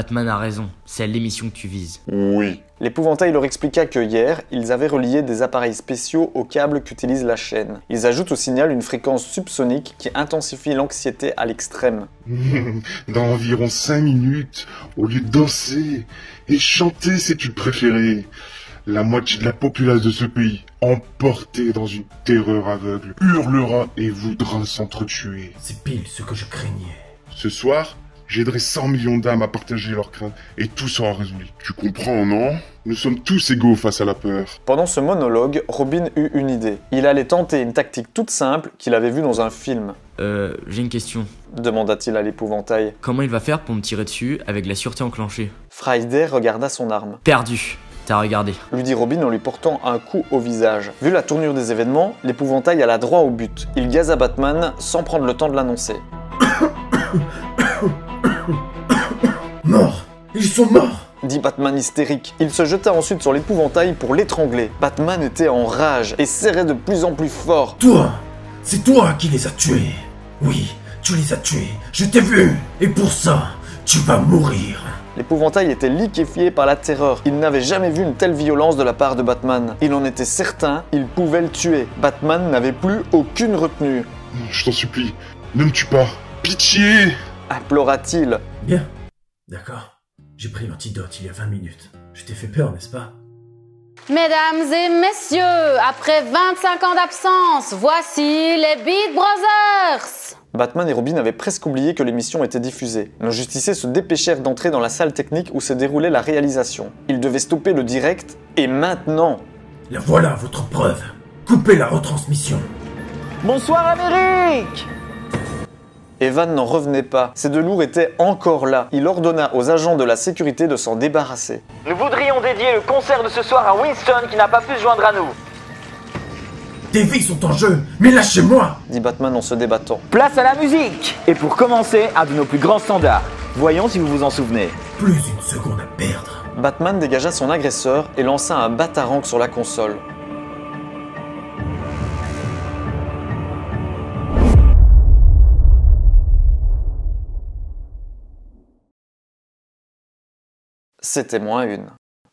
Batman a raison, c'est l'émission que tu vises. Oui. L'épouvantail leur expliqua que hier, ils avaient relié des appareils spéciaux au câble qu'utilise la chaîne. Ils ajoutent au signal une fréquence subsonique qui intensifie l'anxiété à l'extrême. Dans environ 5 minutes, au lieu de danser et chanter ses tubes préférés, la moitié de la populace de ce pays, emportée dans une terreur aveugle, hurlera et voudra s'entretuer. C'est pile ce que je craignais. Ce soir, j'aiderai 100 millions d'âmes à partager leurs craintes et tout sera résolu. Tu comprends, non? Nous sommes tous égaux face à la peur. Pendant ce monologue, Robin eut une idée. Il allait tenter une tactique toute simple qu'il avait vue dans un film. J'ai une question. Demanda-t-il à l'épouvantail. Comment il va faire pour me tirer dessus avec la sûreté enclenchée? Friday regarda son arme. Perdu. T'as regardé. Lui dit Robin en lui portant un coup au visage. Vu la tournure des événements, l'épouvantail alla droit au but. Il gaza Batman sans prendre le temps de l'annoncer. Morts! Ils sont morts! Dit Batman hystérique. Il se jeta ensuite sur l'épouvantail pour l'étrangler. Batman était en rage et serrait de plus en plus fort. Toi! C'est toi qui les as tués! Oui, tu les as tués, je t'ai vu! Et pour ça, tu vas mourir! L'épouvantail était liquéfié par la terreur. Il n'avait jamais vu une telle violence de la part de Batman. Il en était certain, il pouvait le tuer. Batman n'avait plus aucune retenue. Je t'en supplie, ne me tue pas. Pitié! Implora-t-il. Bien, d'accord. J'ai pris l'antidote il y a 20 minutes. Je t'ai fait peur, n'est-ce pas? Mesdames et messieurs, après 25 ans d'absence, voici les Beat Brothers! Batman et Robin avaient presque oublié que l'émission était diffusée. Nos justiciers se dépêchèrent d'entrer dans la salle technique où se déroulait la réalisation. Ils devaient stopper le direct, et maintenant! La voilà votre preuve. Coupez la retransmission. Bonsoir Amérique! Evan n'en revenait pas. Ces deux lourds étaient encore là. Il ordonna aux agents de la sécurité de s'en débarrasser. Nous voudrions dédier le concert de ce soir à Winston qui n'a pas pu se joindre à nous. Des vies sont en jeu, mais lâchez-moi! Dit Batman en se débattant. Place à la musique! Et pour commencer, un de nos plus grands standards. Voyons si vous vous en souvenez. Plus une seconde à perdre. Batman dégagea son agresseur et lança un batarangue sur la console. C'était -1.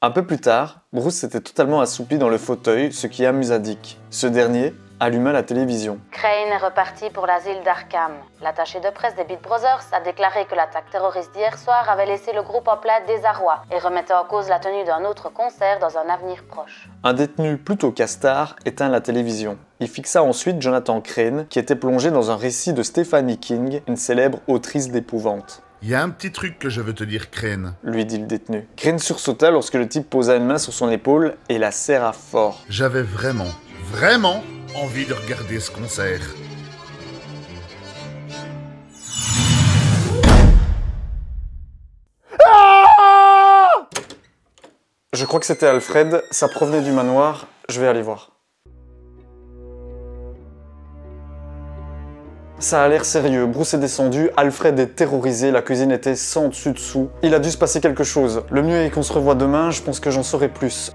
Un peu plus tard, Bruce s'était totalement assoupi dans le fauteuil, ce qui amusa Dick. Ce dernier alluma la télévision. Crane est reparti pour l'asile d'Arkham. L'attaché de presse des Beat Brothers a déclaré que l'attaque terroriste d'hier soir avait laissé le groupe en plein désarroi et remettait en cause la tenue d'un autre concert dans un avenir proche. Un détenu plutôt castard éteint la télévision. Il fixa ensuite Jonathan Crane, qui était plongé dans un récit de Stephanie King, une célèbre autrice d'épouvante. Il y a un petit truc que je veux te dire, Crane. Lui dit le détenu. Crane sursauta lorsque le type posa une main sur son épaule et la serra fort. J'avais vraiment envie de regarder ce concert. Je crois que c'était Alfred, ça provenait du manoir, je vais aller voir. Ça a l'air sérieux, Bruce est descendu, Alfred est terrorisé, la cuisine était sans dessus-dessous. Il a dû se passer quelque chose. Le mieux est qu'on se revoie demain, je pense que j'en saurai plus.